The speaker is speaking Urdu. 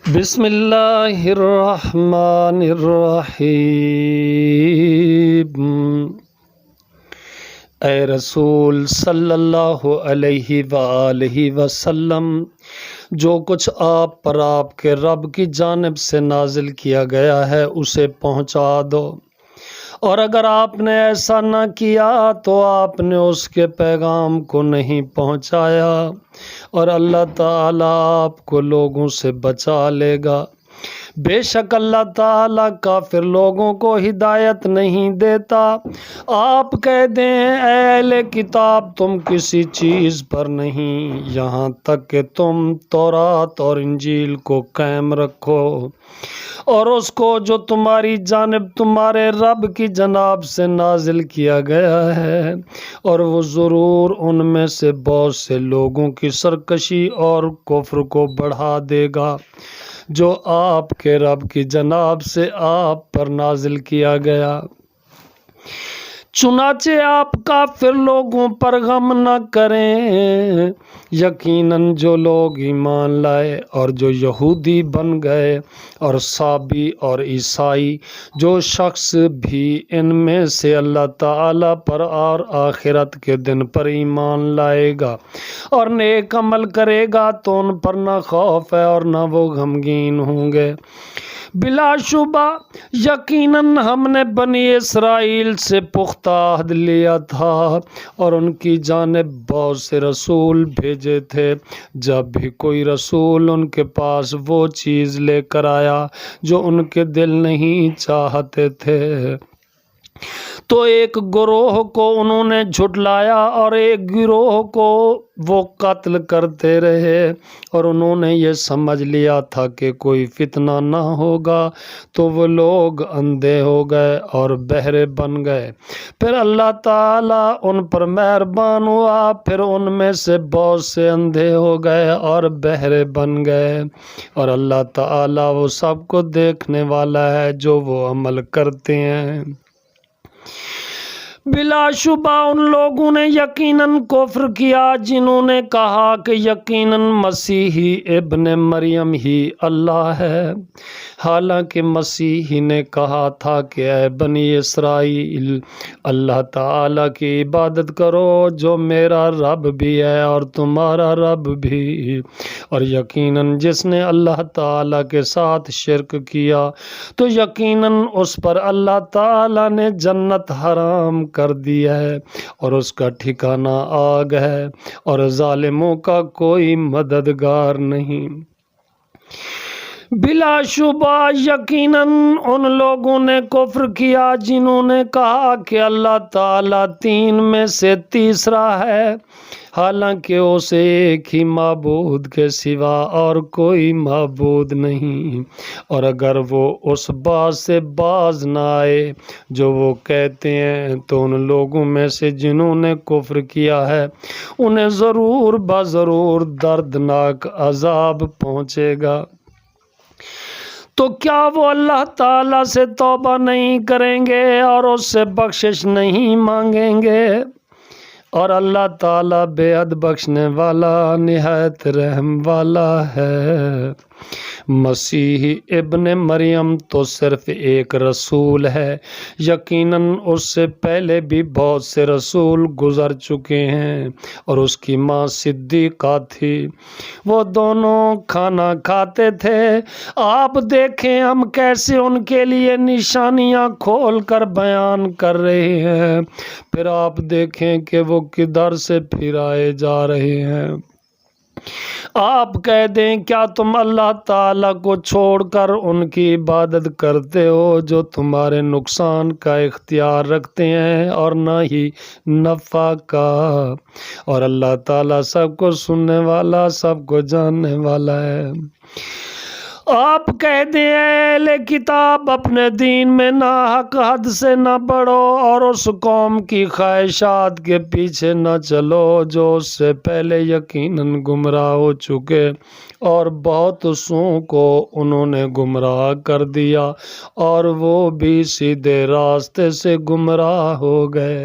بسم اللہ الرحمن الرحیم۔ اے رسول صلی اللہ علیہ وآلہ وسلم، جو کچھ آپ پر آپ کے رب کی جانب سے نازل کیا گیا ہے اسے پہنچا دو، اور اگر آپ نے ایسا نہ کیا تو آپ نے اس کے پیغام کو نہیں پہنچایا، اور اللہ تعالیٰ آپ کو لوگوں سے بچا لے گا۔ بے شک اللہ تعالیٰ کافر لوگوں کو ہدایت نہیں دیتا۔ آپ کہہ دیں اے اہل کتاب، تم کسی چیز پر نہیں یہاں تک کہ تم تورات اور انجیل کو قائم رکھو، اور اس کو جو تمہاری جانب تمہارے رب کی جناب سے نازل کیا گیا ہے، اور وہ ضرور ان میں سے بہت سے لوگوں کی سرکشی اور کفر کو بڑھا دے گا جو آپ کے رب کی جناب سے آپ پر نازل کیا گیا۔ چنانچہ آپ کافر لوگوں پر غم نہ کریں، یقیناً جو لوگ ایمان لائے اور جو یہودی بن گئے اور صابی اور عیسائی، جو شخص بھی ان میں سے اللہ تعالیٰ پر اور آخرت کے دن پر ایمان لائے گا اور نیک عمل کرے گا تو ان پر نہ خوف ہے اور نہ وہ غمگین ہوں گے۔ بلا شبہ یقیناً ہم نے بنی اسرائیل سے پختہ عہد لیا تھا اور ان کی جانب بہت سے رسول بھیجے تھے۔ جب بھی کوئی رسول ان کے پاس وہ چیز لے کر آیا جو ان کے دل نہیں چاہتے تھے، تو ایک گروہ کو انہوں نے جھٹلایا اور ایک گروہ کو وہ قتل کرتے رہے، اور انہوں نے یہ سمجھ لیا تھا کہ کوئی فتنہ نہ ہوگا، تو وہ لوگ اندھے ہو گئے اور بہرے بن گئے۔ پھر اللہ تعالیٰ ان پر مہربان ہوا، پھر ان میں سے بہت سے اندھے ہو گئے اور بہرے بن گئے، اور اللہ تعالیٰ وہ سب کو دیکھنے والا ہے جو وہ عمل کرتے ہیں۔ بلا شبہ ان لوگوں نے یقیناً کفر کیا جنہوں نے کہا کہ یقیناً مسیح ابن مریم ہی اللہ ہے، حالانکہ مسیح نے کہا تھا کہ اے بنی اسرائیل، اللہ تعالیٰ کی عبادت کرو جو میرا رب بھی ہے اور تمہارا رب بھی، اور یقیناً جس نے اللہ تعالیٰ کے ساتھ شرک کیا تو یقیناً اس پر اللہ تعالیٰ نے جنت حرام کر دی ہے اور اس کا ٹھکانہ آگ ہے، اور ظالموں کا کوئی مددگار نہیں۔ بلا شبہ یقیناً ان لوگوں نے کفر کیا جنہوں نے کہا کہ اللہ تعالیٰ تین میں سے تیسرا ہے، حالانکہ اسے ایک ہی معبود کے سوا اور کوئی معبود نہیں، اور اگر وہ اس بات سے باز نہ آئے جو وہ کہتے ہیں تو ان لوگوں میں سے جنہوں نے کفر کیا ہے انہیں ضرور بضرور دردناک عذاب پہنچے گا۔ تو کیا وہ اللہ تعالیٰ سے توبہ نہیں کریں گے اور اس سے بخشش نہیں مانگیں گے؟ اور اللہ تعالیٰ بے حد بخشنے والا نہایت رحم والا ہے۔ مسیح ابن مریم تو صرف ایک رسول ہے، یقیناً اس سے پہلے بھی بہت سے رسول گزر چکے ہیں، اور اس کی ماں صدیقہ تھی، وہ دونوں کھانا کھاتے تھے۔ آپ دیکھیں ہم کیسے ان کے لیے نشانیاں کھول کر بیان کر رہے ہیں، پھر آپ دیکھیں کہ وہ کدھر سے پھرائے جا رہے ہیں۔ آپ کہہ دیں کیا تم اللہ تعالیٰ کو چھوڑ کر ان کی عبادت کرتے ہو جو تمہارے نقصان کا اختیار رکھتے ہیں اور نہ ہی نفع کا، اور اللہ تعالیٰ سب کو سننے والا سب کو جاننے والا ہے۔ آپ کہہ دیں اے اہل کتاب، اپنے دین میں ناحق حد سے نہ بڑھو اور اس قوم کی خواہشات کے پیچھے نہ چلو جو اس سے پہلے یقیناً گمراہ ہو چکے، اور بہت سوں کو انہوں نے گمراہ کر دیا اور وہ بھی سیدھے راستے سے گمراہ ہو گئے۔